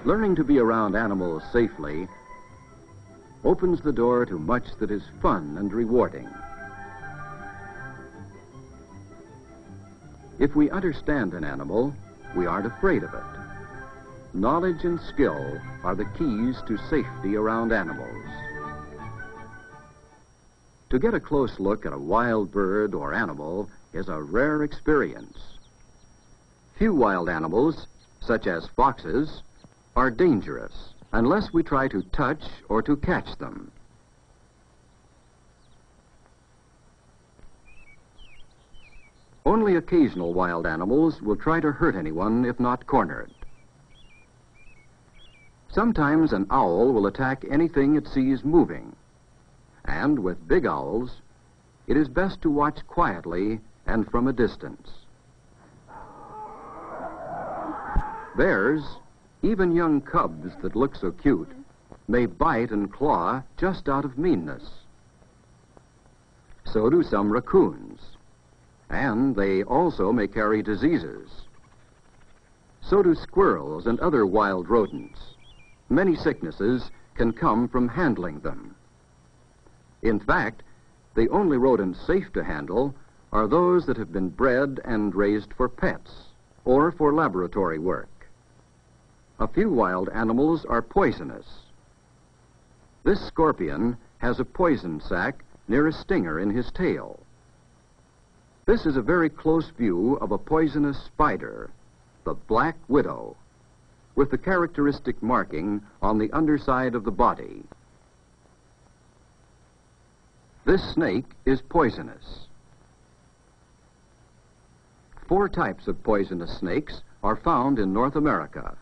Learning to be around animals safely opens the door to much that is fun and rewarding. If we understand an animal, we aren't afraid of it. Knowledge and skill are the keys to safety around animals. To get a close look at a wild bird or animal is a rare experience. Few wild animals, such as foxes, are dangerous unless we try to touch or to catch them. Only occasional wild animals will try to hurt anyone if not cornered. Sometimes an owl will attack anything it sees moving, and with big owls, it is best to watch quietly and from a distance. Bears, even young cubs that look so cute, may bite and claw just out of meanness. So do some raccoons, and they also may carry diseases. So do squirrels and other wild rodents. Many sicknesses can come from handling them. In fact, the only rodents safe to handle are those that have been bred and raised for pets or for laboratory work. A few wild animals are poisonous. This scorpion has a poison sac near a stinger in his tail. This is a very close view of a poisonous spider, the black widow, with the characteristic marking on the underside of the body. This snake is poisonous. 4 types of poisonous snakes are found in North America.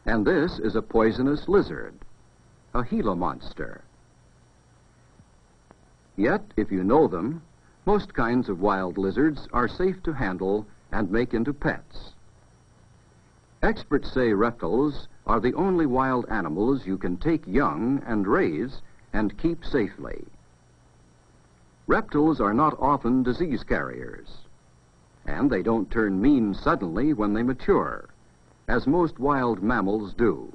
And this is a poisonous lizard, a Gila monster. Yet, if you know them, most kinds of wild lizards are safe to handle and make into pets. Experts say reptiles are the only wild animals you can take young and raise and keep safely. Reptiles are not often disease carriers, and they don't turn mean suddenly when they mature, as most wild mammals do.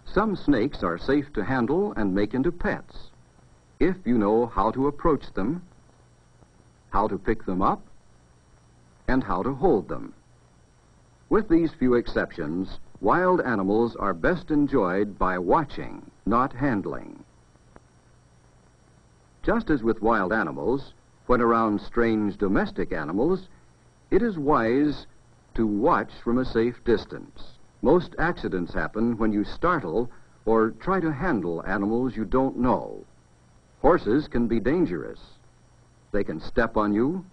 Some snakes are safe to handle and make into pets, if you know how to approach them, how to pick them up, and how to hold them. With these few exceptions, wild animals are best enjoyed by watching, not handling. Just as with wild animals, when around strange domestic animals, it is wise to watch from a safe distance. Most accidents happen when you startle or try to handle animals you don't know. Horses can be dangerous. They can step on you,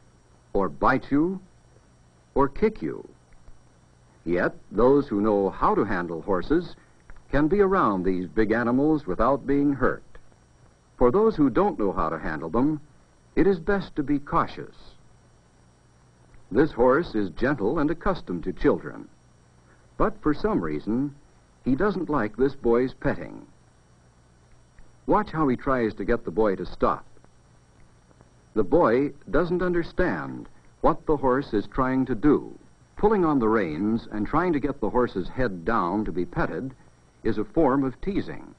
or bite you, or kick you. Yet, those who know how to handle horses can be around these big animals without being hurt. For those who don't know how to handle them, it is best to be cautious. This horse is gentle and accustomed to children, but for some reason, he doesn't like this boy's petting. Watch how he tries to get the boy to stop. The boy doesn't understand what the horse is trying to do. Pulling on the reins and trying to get the horse's head down to be petted is a form of teasing.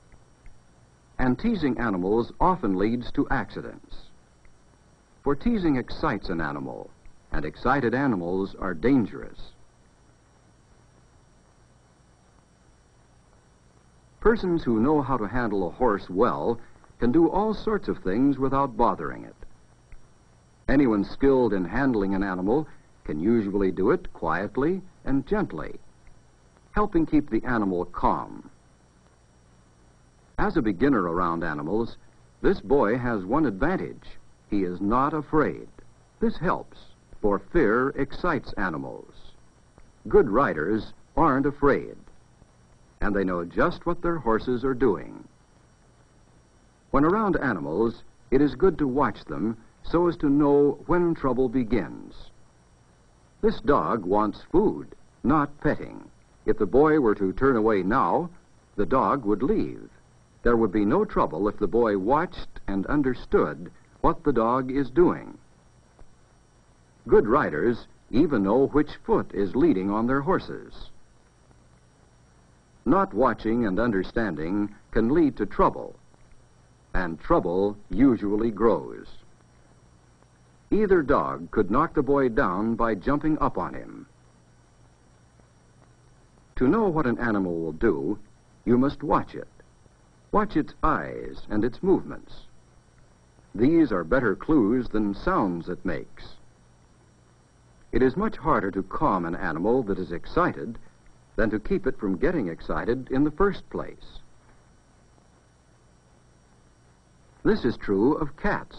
And teasing animals often leads to accidents. For teasing excites an animal, and excited animals are dangerous. Persons who know how to handle a horse well can do all sorts of things without bothering it. Anyone skilled in handling an animal can usually do it quietly and gently, helping keep the animal calm. As a beginner around animals, this boy has one advantage. He is not afraid. This helps, for fear excites animals. Good riders aren't afraid, and they know just what their horses are doing. When around animals, it is good to watch them so as to know when trouble begins. This dog wants food, not petting. If the boy were to turn away now, the dog would leave. There would be no trouble if the boy watched and understood what the dog is doing. Good riders even know which foot is leading on their horses. Not watching and understanding can lead to trouble, and trouble usually grows. Either dog could knock the boy down by jumping up on him. To know what an animal will do, you must watch it. Watch its eyes and its movements. These are better clues than sounds it makes. It is much harder to calm an animal that is excited than to keep it from getting excited in the first place. This is true of cats.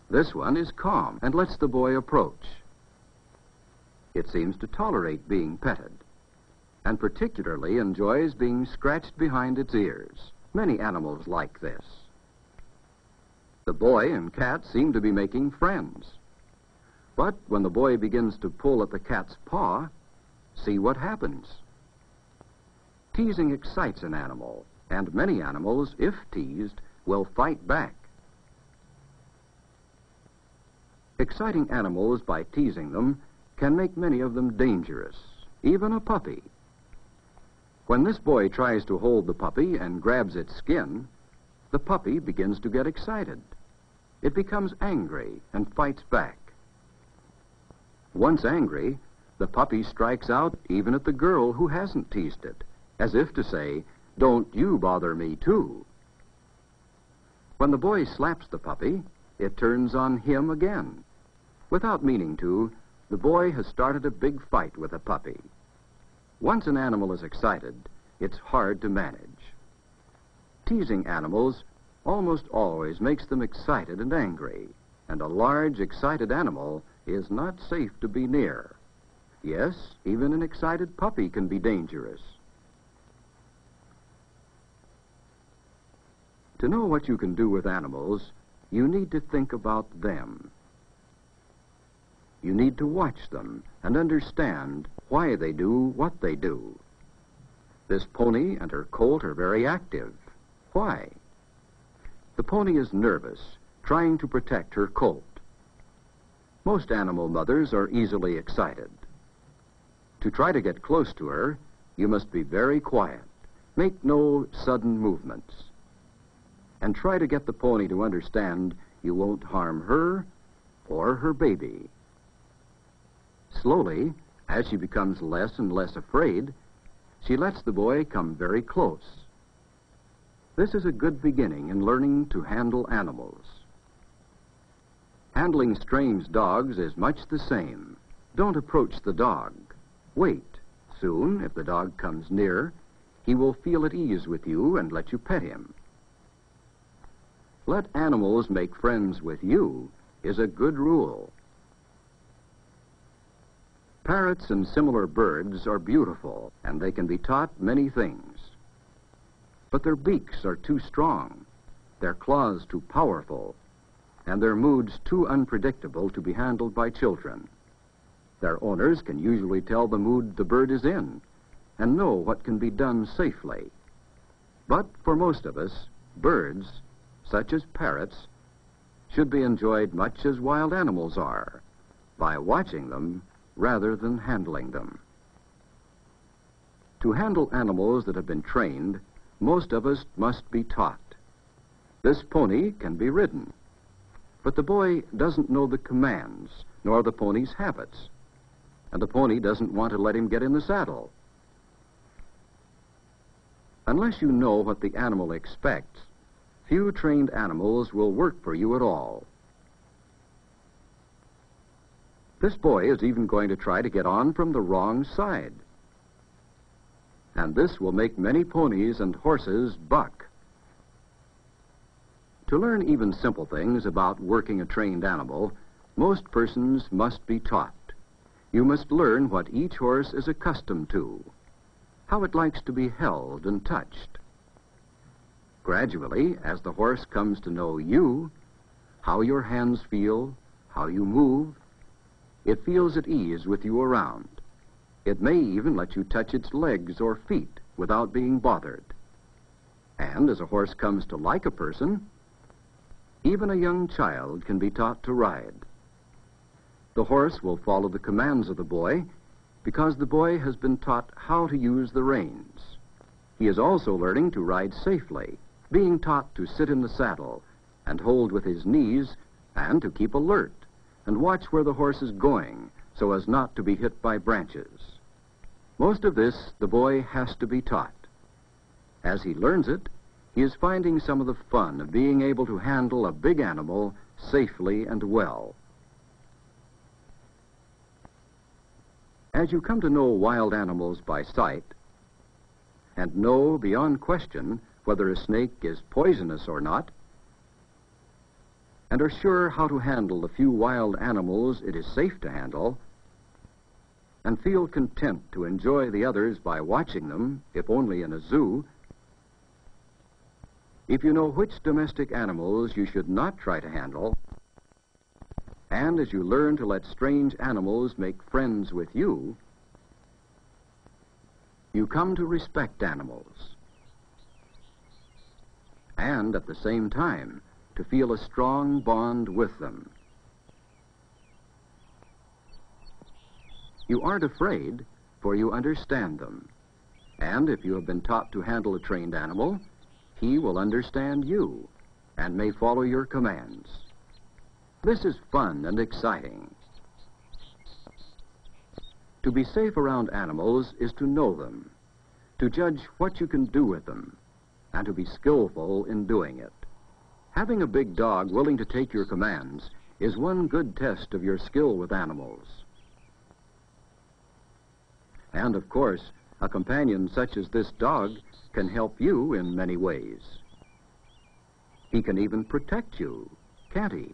This one is calm and lets the boy approach. It seems to tolerate being petted, and particularly enjoys being scratched behind its ears. Many animals like this. The boy and cat seem to be making friends. But when the boy begins to pull at the cat's paw, see what happens. Teasing excites an animal, and many animals, if teased, will fight back. Exciting animals by teasing them can make many of them dangerous, even a puppy. When this boy tries to hold the puppy and grabs its skin, the puppy begins to get excited. It becomes angry and fights back. Once angry, the puppy strikes out even at the girl who hasn't teased it, as if to say, "Don't you bother me too." When the boy slaps the puppy, it turns on him again. Without meaning to, the boy has started a big fight with the puppy. Once an animal is excited, it's hard to manage. Teasing animals almost always makes them excited and angry, and a large, excited animal is not safe to be near. Yes, even an excited puppy can be dangerous. To know what you can do with animals, you need to think about them. You need to watch them and understand why they do what they do. This pony and her colt are very active. Why? The pony is nervous, trying to protect her colt. Most animal mothers are easily excited. To try to get close to her, you must be very quiet. Make no sudden movements. And try to get the pony to understand you won't harm her or her baby. Slowly, as she becomes less and less afraid, she lets the boy come very close. This is a good beginning in learning to handle animals. Handling strange dogs is much the same. Don't approach the dog. Wait. Soon, if the dog comes near, he will feel at ease with you and let you pet him. Let animals make friends with you is a good rule. Parrots and similar birds are beautiful, and they can be taught many things. But their beaks are too strong, their claws too powerful, and their moods too unpredictable to be handled by children. Their owners can usually tell the mood the bird is in and know what can be done safely. But for most of us, birds, such as parrots, should be enjoyed much as wild animals are, by watching them rather than handling them. To handle animals that have been trained, most of us must be taught. This pony can be ridden, but the boy doesn't know the commands nor the pony's habits, and the pony doesn't want to let him get in the saddle. Unless you know what the animal expects, few trained animals will work for you at all. This boy is even going to try to get on from the wrong side. And this will make many ponies and horses buck. To learn even simple things about working a trained animal, most persons must be taught. You must learn what each horse is accustomed to, how it likes to be held and touched. Gradually, as the horse comes to know you, how your hands feel, how you move, it feels at ease with you around. It may even let you touch its legs or feet without being bothered. And as a horse comes to like a person, even a young child can be taught to ride. The horse will follow the commands of the boy because the boy has been taught how to use the reins. He is also learning to ride safely, being taught to sit in the saddle and hold with his knees and to keep alert and watch where the horse is going so as not to be hit by branches. Most of this the boy has to be taught. As he learns it, he is finding some of the fun of being able to handle a big animal safely and well. As you come to know wild animals by sight, and know beyond question whether a snake is poisonous or not, and are sure how to handle the few wild animals it is safe to handle, and feel content to enjoy the others by watching them, if only in a zoo, if you know which domestic animals you should not try to handle, and as you learn to let strange animals make friends with you, you come to respect animals, and at the same time to feel a strong bond with them. You aren't afraid, for you understand them, and if you have been taught to handle a trained animal, he will understand you and may follow your commands. This is fun and exciting. To be safe around animals is to know them, to judge what you can do with them, and to be skillful in doing it. Having a big dog willing to take your commands is one good test of your skill with animals. And of course, a companion such as this dog can help you in many ways. He can even protect you, can't he?